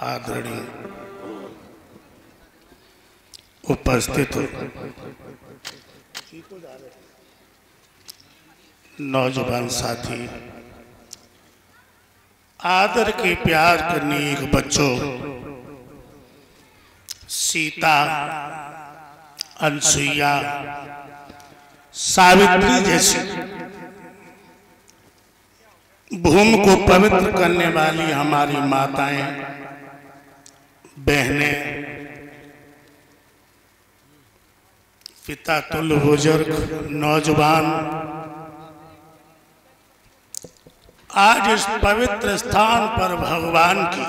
आदरणीय उपस्थित नौजवान साथी, आदर के प्यार करने एक बच्चों, सीता, अनसुईया, सावित्री जैसी भूमि को पवित्र करने वाली हमारी माताएं, बहनें, पिता तुल्य बुजुर्ग, नौजवान, आज इस पवित्र स्थान पर भगवान की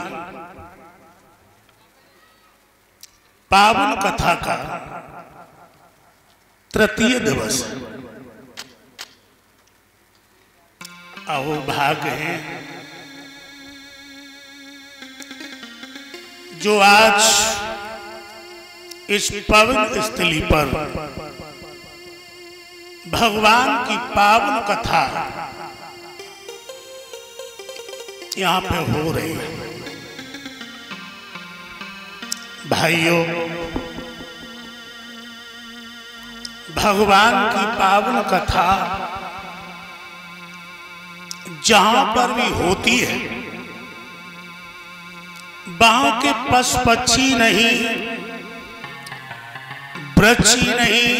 पावन कथा का तृतीय दिवस है। अहोभाग्य हैं जो आज इस पवित्र स्थली पर भगवान की पावन कथा यहाँ पे हो रही है। भाइयों, भगवान की पावन कथा जहां पर भी होती है, वहां के पशु पक्षी नहीं, वृक्ष ही नहीं,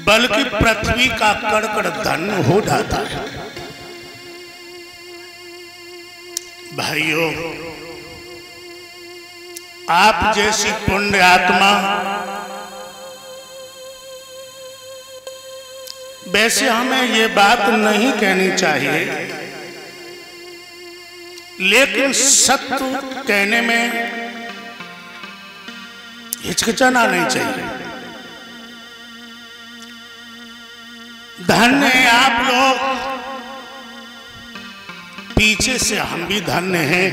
बल्कि पृथ्वी का कड़-कड़ धन्य हो जाता है। भाइयों, आप जैसी पुण्य आत्मा, वैसे हमें ये बात नहीं कहनी चाहिए, लेकिन सत्य कहने में हिचकिचाना नहीं चाहिए। धन्य हैं आप लोग, पीछे से हम भी धन्य हैं।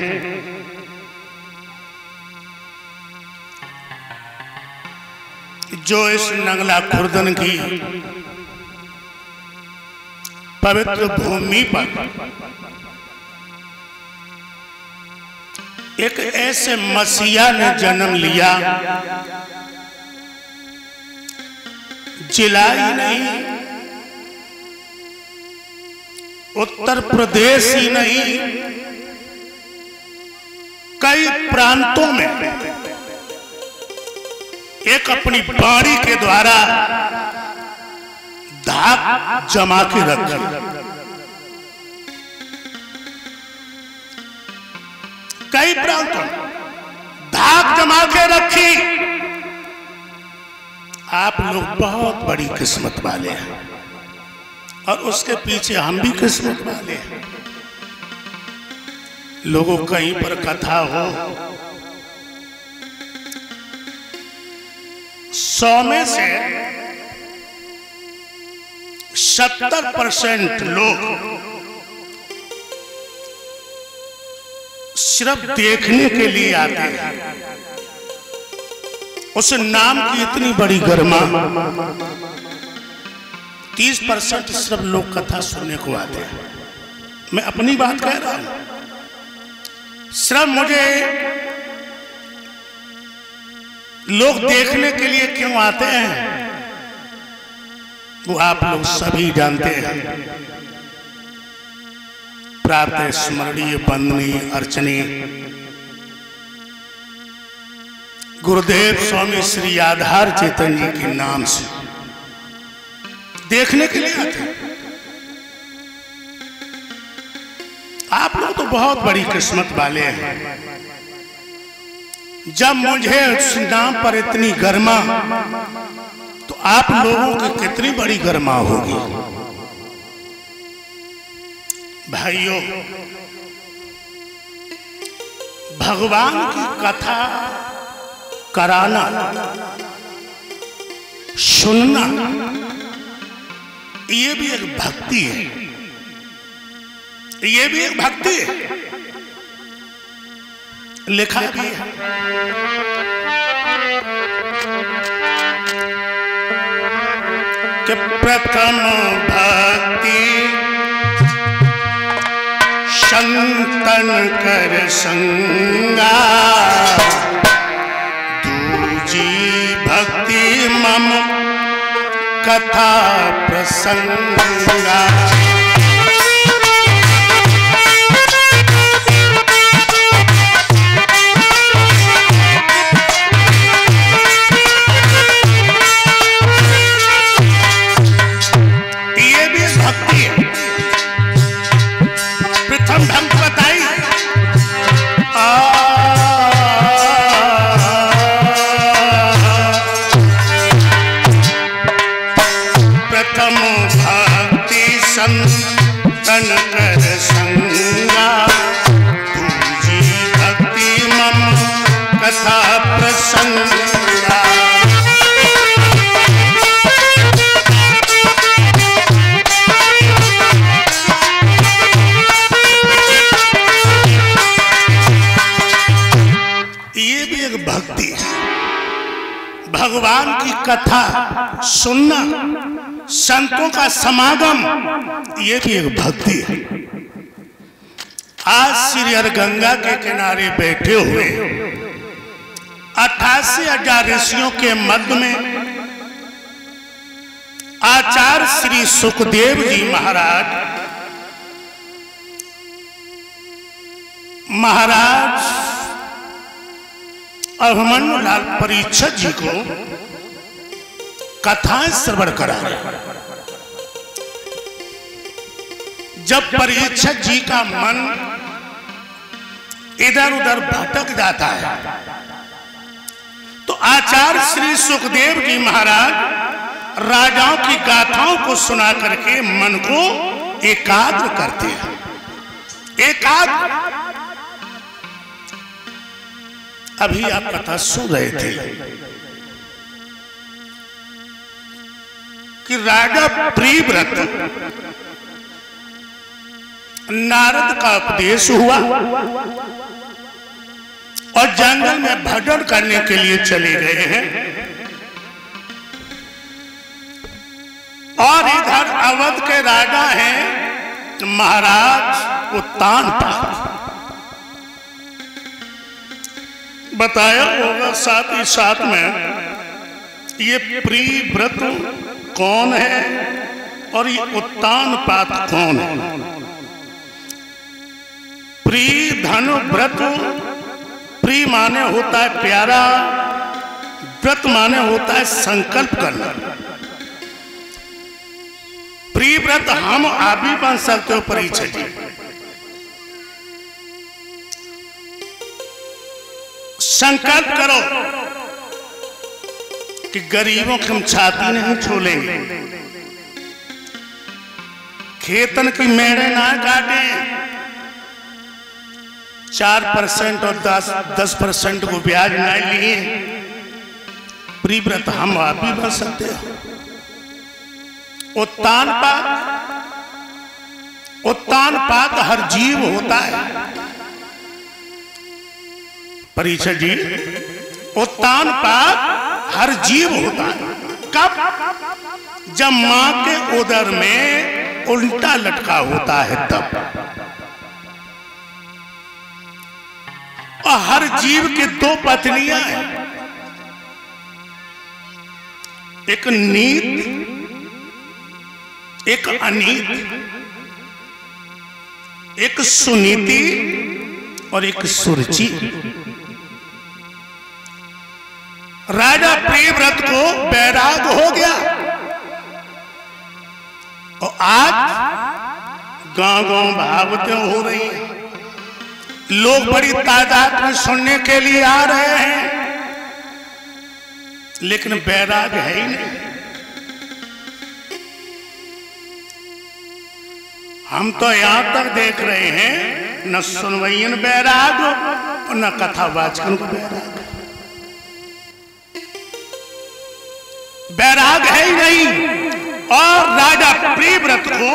जो इस नंगला खुर्दन की पवित्र भूमि पर एक ऐसे मसीहा ने जन्म लिया, जिला ही नहीं, उत्तर प्रदेश ही नहीं, कई प्रांतों में एक अपनी वाणी के द्वारा धाक जमा के रखी। कई प्रांतों धाक जमा के रखी। आप लोग बहुत बड़ी किस्मत वाले हैं और उसके पीछे हम भी किस्मत वाले हैं। लोगों कहीं पर कथा हो, 100 में से 70% लोग सिर्फ देखने के लिए आते हैं। उस नाम की इतनी बड़ी गरिमा। 30% सिर्फ लोग कथा सुनने को आते हैं। मैं अपनी बात कह रहा हूं। सिर्फ मुझे लोग देखने के लिए क्यों आते हैं, वो आप लोग सभी जानते हैं। प्रातः स्मरणीय वंदनीय अर्चनीय गुरुदेव स्वामी श्री आधार चेतन जी के नाम से देखने के लिए आते हैं। आप लोग तो बहुत बड़ी किस्मत वाले हैं। जब मुझे उस नाम पर इतनी गरिमा, तो आप लोगों की कितनी बड़ी गरिमा होगी। भाइयों, भगवान की कथा कराना, सुनना, ये भी एक भक्ति है। ये भी एक भक्ति है। लिखा भी है, कि प्रथम भक्ति संतन कर संगा, दूजी भक्ति मम कथा प्रसंगा। ये भी भक्ति है। प्रथम ढंग बताई, प्रथम भक्ति संतन कर संगा, दूजी भक्ति मम कथा प्रसंगा। ये भी एक भक्ति है। भगवान की कथा सुनना, संतों का समागम, ये भी एक भक्ति है। आज श्री हरगंगा के किनारे बैठे हुए 88,000 ऋषियों के मध्य में आचार्य श्री सुखदेव जी महाराज अभिमन्यु लाल परीक्षित जी को कथाएं श्रवण करा रहे। जब परीक्षित जी का मन इधर उधर भटक जाता है तो आचार्य श्री सुखदेव जी महाराज राजाओं की गाथाओं को सुना करके मन को एकाग्र करते हैं। एकाग्र। अभी आप कथा सुन रहे थे कि राजा प्रियव्रत, नारद का उपदेश हुआ और जंगल में भजन करने के लिए चले गए हैं। और इधर अवध के राजा हैं महाराज उत्तानपाद। बताया होगा साथ ही साथ में ये प्रियव्रत कौन है और ये उत्तानपाद कौन है। प्रिय धनु व्रत, प्रिय माने होता है प्यारा, व्रत माने होता है संकल्प करना। प्रियव्रत हम आप भी बन सकते हो परीक्षित जी। संकल्प करो कि गरीबों की हम छाती नहीं छोलेंगे, खेतन की मेड़े ना काटें, 4% और 10% को ब्याज ना लिए। प्रियव्रत हम आप भी बन सकते हो। उत्तानपाद हर जीव होता है परीक्षित जी। उत्तानपाद हर जीव होता है। कब? जब मां के उदर में उल्टा लटका होता है तब। और हर जीव की 2 पत्नियां हैं, एक नीत एक अनीत, एक सुनीति और एक सुरुचि। राजा प्रियव्रत को बैराग हो गया और आज गांव-गांव भागवतें हो रही है। लोग बड़ी तादाद में सुनने के लिए आ रहे हैं, लेकिन बैराग है ही नहीं। हम तो यहां तक देख रहे हैं न सुनवैयन बैराग और न कथावाचकन को बैराग। बैराग है ही नहीं। और राजा प्रियव्रत को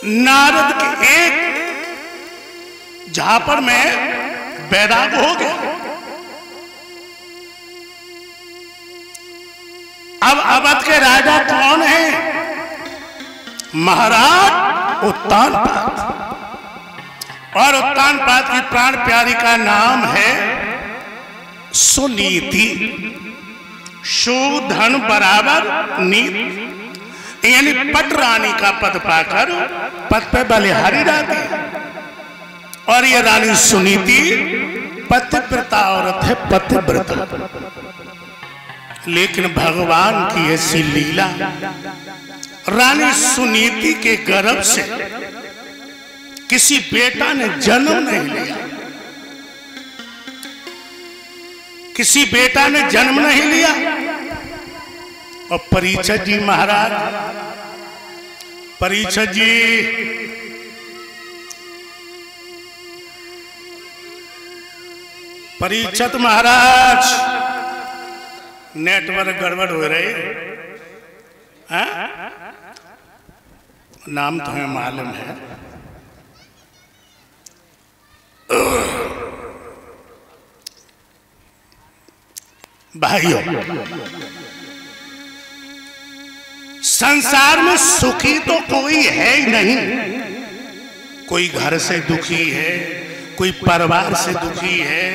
नारद के एक झापड़ में बैराग हो गया। अब अवध के राजा कौन है? महाराज उत्तानपाद। और उत्तानपाद की प्राण प्यारी का नाम है सुनीति। सुधन बराबर नीति, यानी पट रानी का पद पाकर पद पे बलिहारी रहती। और ये रानी सुनीति पतिव्रता औरत है, पतिव्रता। लेकिन भगवान की ऐसी लीला, रानी सुनीति के गर्भ से किसी बेटा ने जन्म नहीं लिया, किसी बेटा ने जन्म नहीं लिया। और परीक्षित जी महाराज, परीक्षित जी परीक्षित महाराज, नेटवर्क गड़बड़ हो रही है। नाम तो हमें मालूम है। भाइयों, संसार में सुखी तो कोई है ही नहीं। कोई घर से दुखी है, कोई परिवार से दुखी है,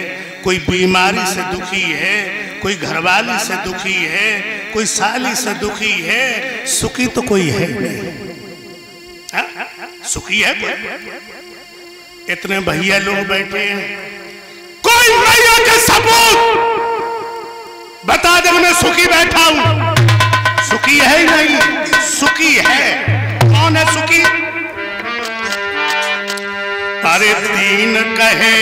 कोई बीमारी से दुखी है, कोई घरवाली से दुखी है, कोई साली से दुखी है। सुखी तो कोई है नहीं। सुखी है कोई? इतने भैया लोग बैठे हैं, कोई भैया के सबूत बता दे मैं सुखी बैठा हूं। सुखी है ही नहीं। सुखी है, कौन है सुखी? अरे तीन कहे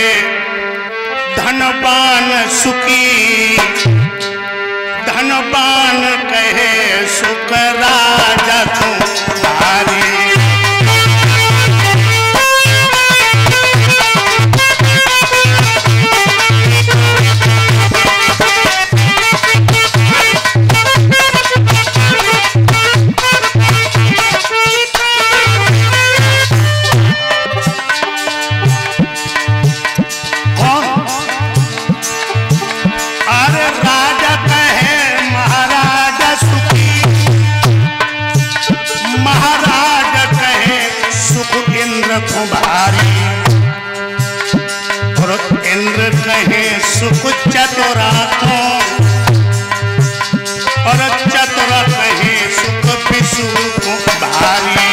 धनवान सुखी, धनवान कहे सुख राजा तुम्हारी। और इंद्र कहे सुख चतुरात्मा, और चतुर कहे सुख विष्णु भारी।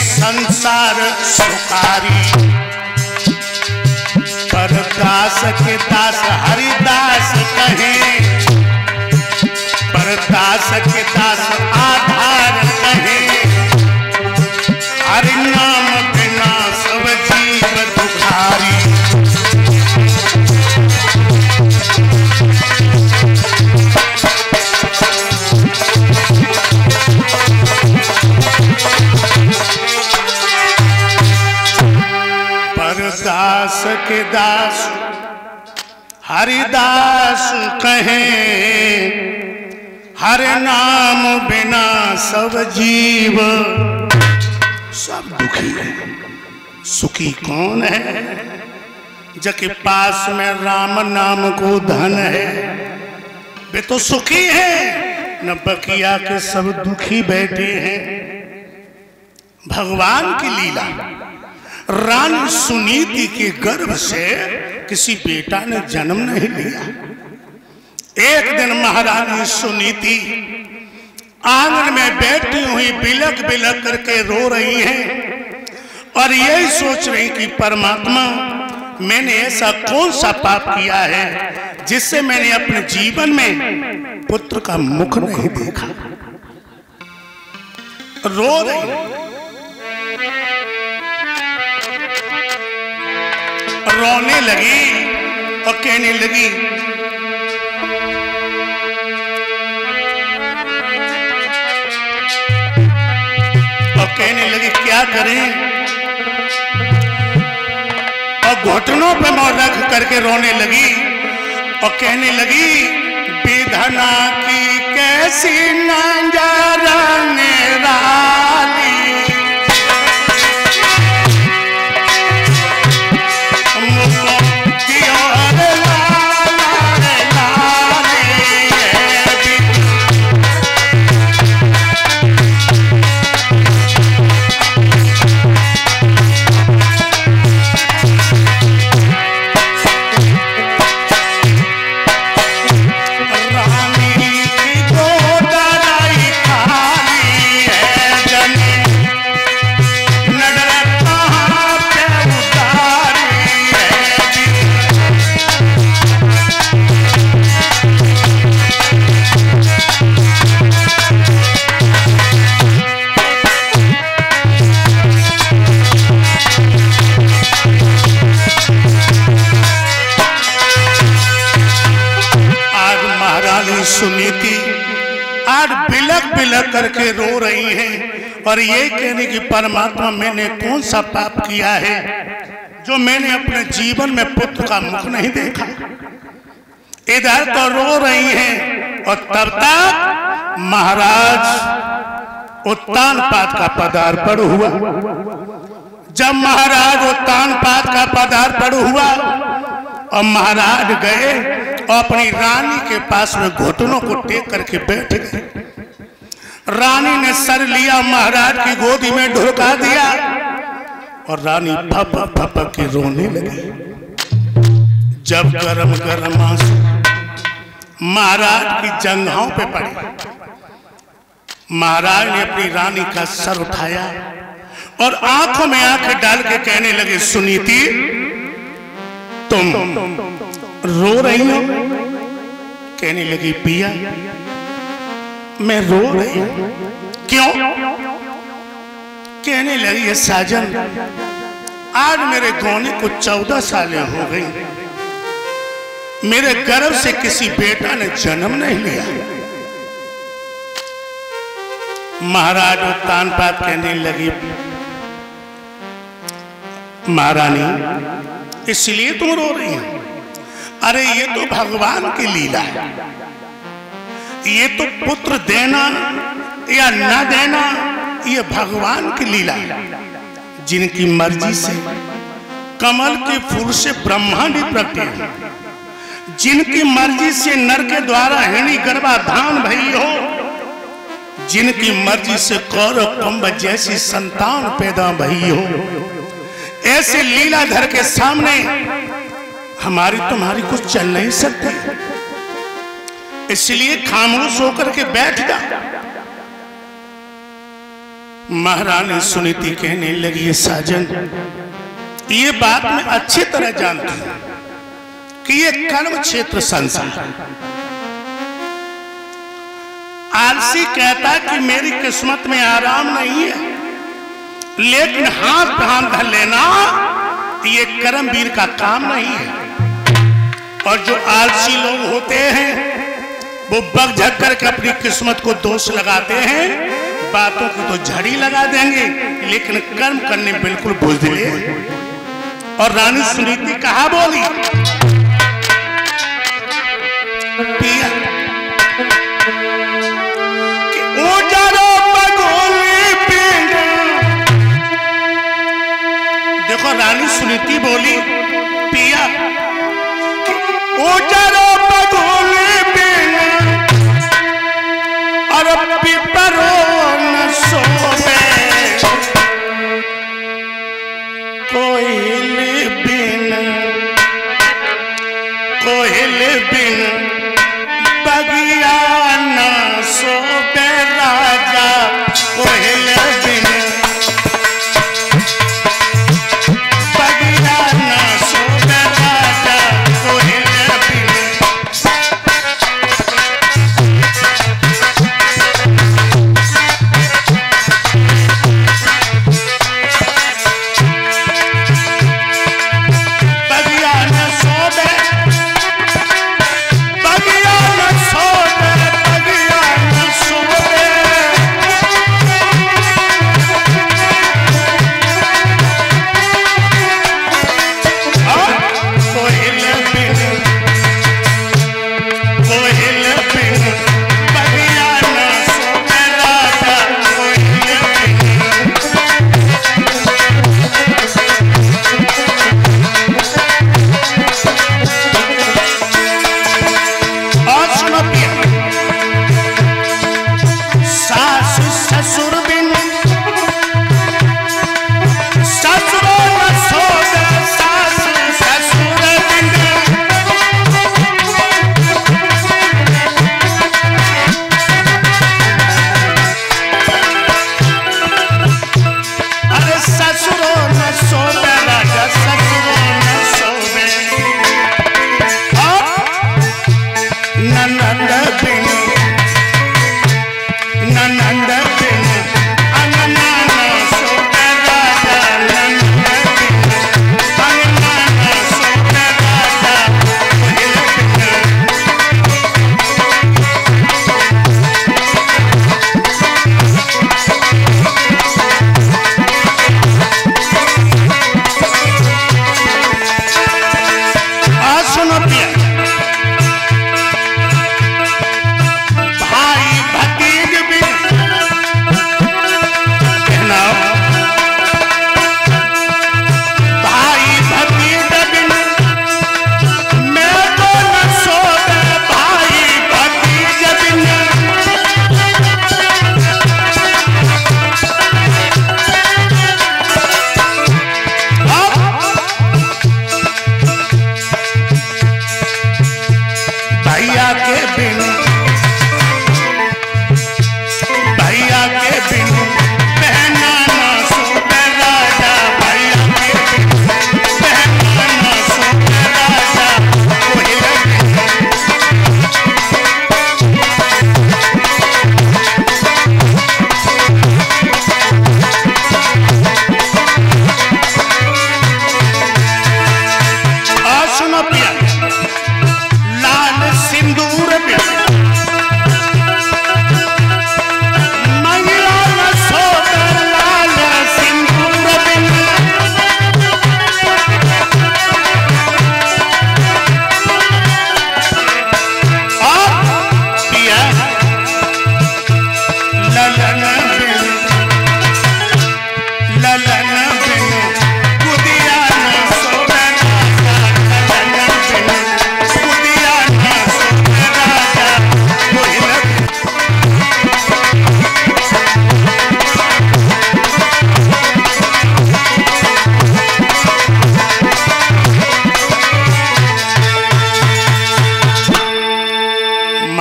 संसार सुखारी, पर दास के दास हरिदास कहे, पर दास के दास आधार कहे। हरि नाम बिना सब जीव दुखारी। दास के दास हरिदास कहे, हर नाम बिना सब जीव सब दुखी है। सुखी कौन है? जबकि पास में राम नाम को धन है, वे तो सुखी है। न बकिया के सब दुखी बैठे हैं। भगवान की लीला, रानी सुनीति के गर्भ से किसी बेटा ने जन्म नहीं लिया। एक दिन महारानी सुनीति आंगन में बैठी हुई बिलक बिलक करके रो रही हैं और यही सोच रही कि परमात्मा, मैंने ऐसा कौन सा पाप किया है जिससे मैंने अपने जीवन में पुत्र का मुख नहीं देखा। रो रही, रोने लगी और कहने लगी, क्या करें? और घुटनों पे मोर रख करके रोने लगी और कहने लगी, विधना की कैसी नजर निराली, सुनीति आज बिलक बिलक करके रो रही हैं और ये कहने की परमात्मा मैंने कौन सा पाप किया है जो मैंने अपने जीवन में पुत्र का मुख नहीं देखा। इधर तो रो रही हैं और तब तक महाराज उत्तानपाद का पदार्पण हुआ। जब महाराज उत्तानपाद का पदार्पण हुआ और महाराज गए और अपनी रानी के पास में घुटनों को टेक करके बैठ गए। रानी ने सर लिया, महाराज की गोदी में ढुका दिया और रानी भप भप के रोने लगी। जब गरम गरम आंसू महाराज की जंघों पे पड़े, महाराज ने अपनी रानी का सर उठाया और आंखों में आंखें डाल के कहने लगे, सुनीति तुम रो रही हो? कहने लगी, पिया मैं रो रही हूं। क्यों? कहने लगी, साजन आज मेरे गोने को 14 सालें हो गई, मेरे गर्भ से किसी बेटा ने जन्म नहीं लिया। महाराज उत्तानपाद कहने लगी, महारानी इसलिए तुम रो रही हो? अरे ये तो भगवान की लीला है, ये तो पुत्र देना या न देना ये भगवान की लीला है। जिनकी मर्जी से कमल के फूल से ब्रह्मांड प्रकटे हो, जिनकी मर्जी से नर के द्वारा हिणी गर्भाधान भई हो, जिनकी मर्जी से कौरव कंब जैसी संतान पैदा भई हो, ऐसे लीलाधर के सामने हमारी तुम्हारी कुछ चल नहीं सकती, इसलिए खामोश होकर के बैठ जा। महारानी सुनीति कहने लगी, साजन ये बात मैं अच्छी तरह जानती हूं कि ये कर्म क्षेत्र संसार, आलसी कहता कि मेरी किस्मत में आराम नहीं है, लेकिन हाथ धर लेना ये कर्मवीर का काम नहीं है। और जो आलसी लोग होते हैं वो बग झक करके अपनी किस्मत को दोष लगाते हैं, बातों को तो झड़ी लगा देंगे लेकिन कर्म करने बिल्कुल बुझदिले। और रानी सुनीति कहा बोली, पिया कि उजारो बगोली पिंड। देखो रानी सुनीति बोली, पिया उजारो बगोली पिंड और पिपरो न सोवे, कोयल बिन बगिया न सोवे राजा, कोयल बिन बगिया न सोवे राजा, कोयल बिन।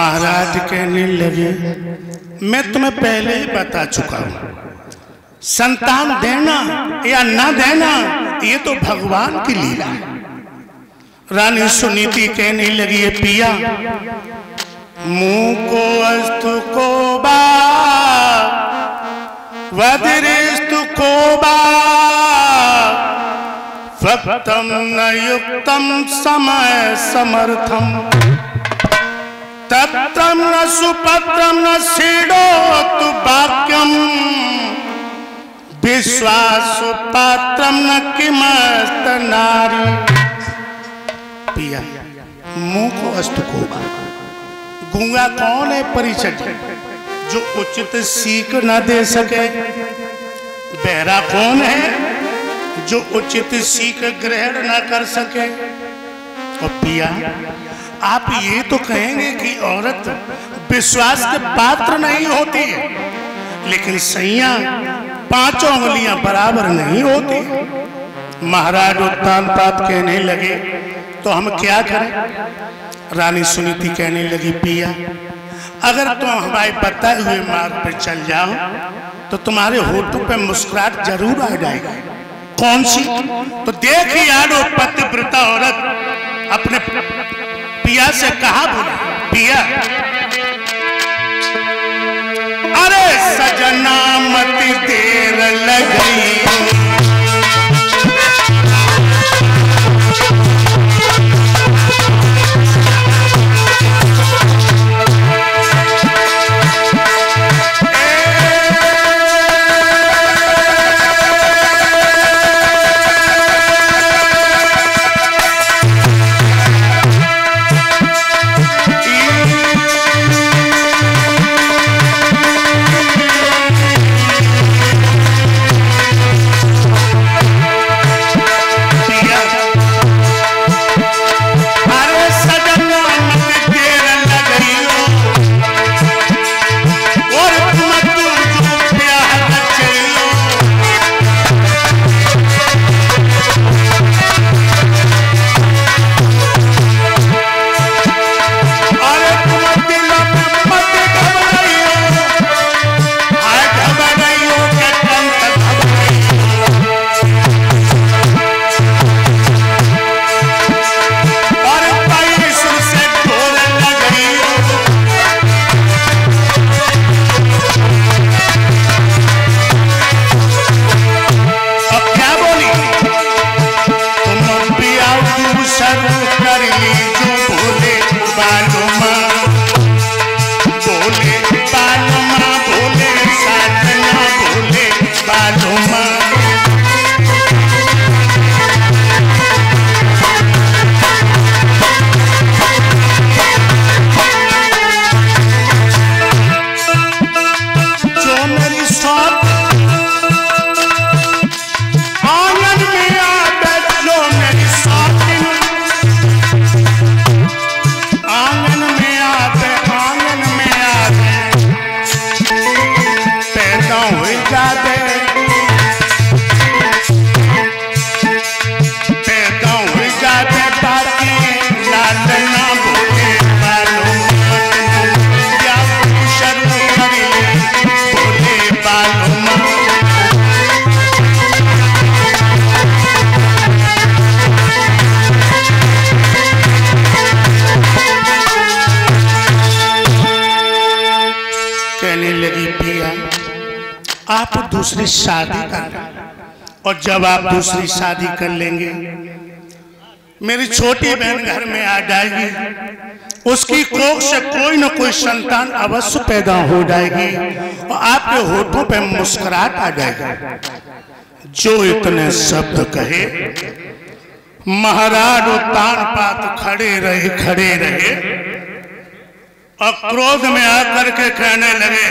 महाराज कहने लगे, मैं तुम्हें पहले ही बता चुका हूं, संतान देना या न देना ये तो भगवान की लीला है। रानी सुनीति कहने लगी, पिया मुंह को अस्तु को बा वदिरेस्तु को बा भक्तम न युक्तम समय समर्थम तत्रम न सुपत्रम न सीडोतु वाक्यम विश्वासु पात्रम न किमस्त नारी। पिया मुंह को अस्तु को बा, गूंगा कौन है परिचय जो उचित सीख न दे सके? बहरा कौन है जो उचित सीख ग्रहण न कर सके? और पिया आप ये तो कहेंगे कि औरत विश्वास के पात्र नहीं होती है, लेकिन सैया पांचों उंगलियां बराबर नहीं होती। महाराज उत्तानपाद कहने लगे, तो हम क्या करें? रानी सुनीति कहने लगी, पिया अगर तुम हमारे बताए हुए मार्ग पर चल जाओ तो तुम्हारे होठों पे मुस्कुराहट जरूर आ जाएगी। कौन सी? तो देखी यारो पतिव्रता औरत अपने पिया से कहा, बोला, पिया अरे सजना मत देर लगी, आप दूसरी शादी कर, और जब आप दूसरी शादी कर लेंगे मेरी छोटी बहन घर में आ जाएगी, उसकी कोख से कोई न कोई संतान अवश्य पैदा हो जाएगी और आपके होठों पे मुस्कुराहट आ जाएगी। जो इतने शब्द कहे महाराज उत्तानपाद खड़े रहे और क्रोध में आकर के कहने लगे,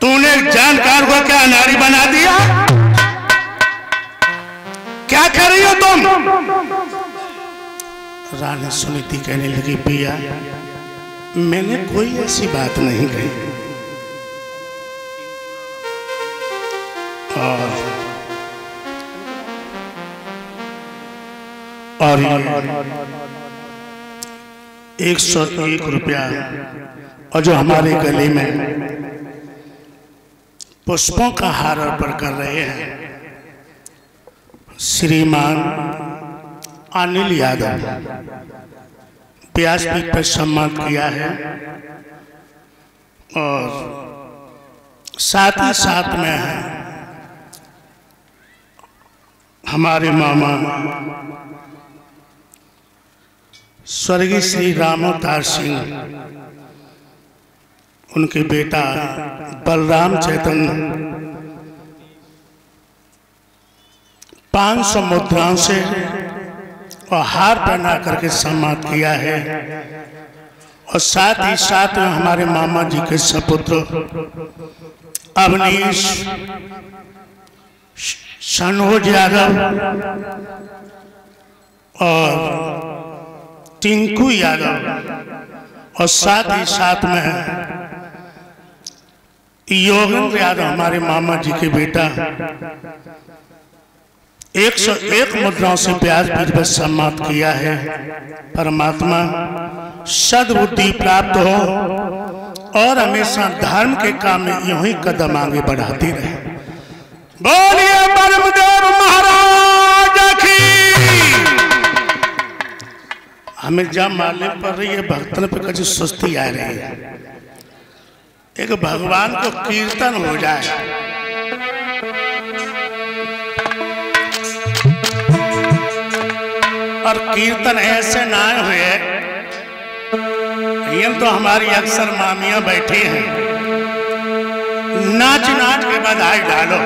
तूने जानकार को क्या नारी बना दिया? क्या कर रही हो तुम? रानी सुनीति कहने लगी, पिया मैंने कोई ऐसी बात नहीं कही, और और 101 रुपया और जो हमारे गले में पुष्पों का हार अर्पण कर रहे हैं श्रीमान अनिल यादव, व्यासपीठ पर सम्मान किया है। और साथ ही साथ में है हमारे मामा स्वर्गीय श्री रामोतार सिंह, उनके बेटा बलराम चैतन्य 500 मुद्राओं से और हार पहना करके सम्मान किया है। और साथ ही साथ में हमारे मामा जी के सपुत्र अवनीश सनोज यादव और टिंकू यादव और साथ ही साथ में योगेंद्र यादव हमारे मामा जी के बेटा 101 मुद्राओं से व्यासपीठ पर सम्मान किया है। परमात्मा सद्बुद्धि प्राप्त हो और हमेशा धर्म के काम में यूं ही कदम आगे बढ़ाती रहे। बोलिए ब्रह्मदेव महाराज की। हमें जब मालूम पड़ रही है भक्तन पे कभी सुस्ती आ रही है, एक भगवान को कीर्तन हो जाए। और कीर्तन ऐसे ना हुए, ये तो हमारी अक्सर मामियां बैठी हैं, नाच नाच के बधाई डालो।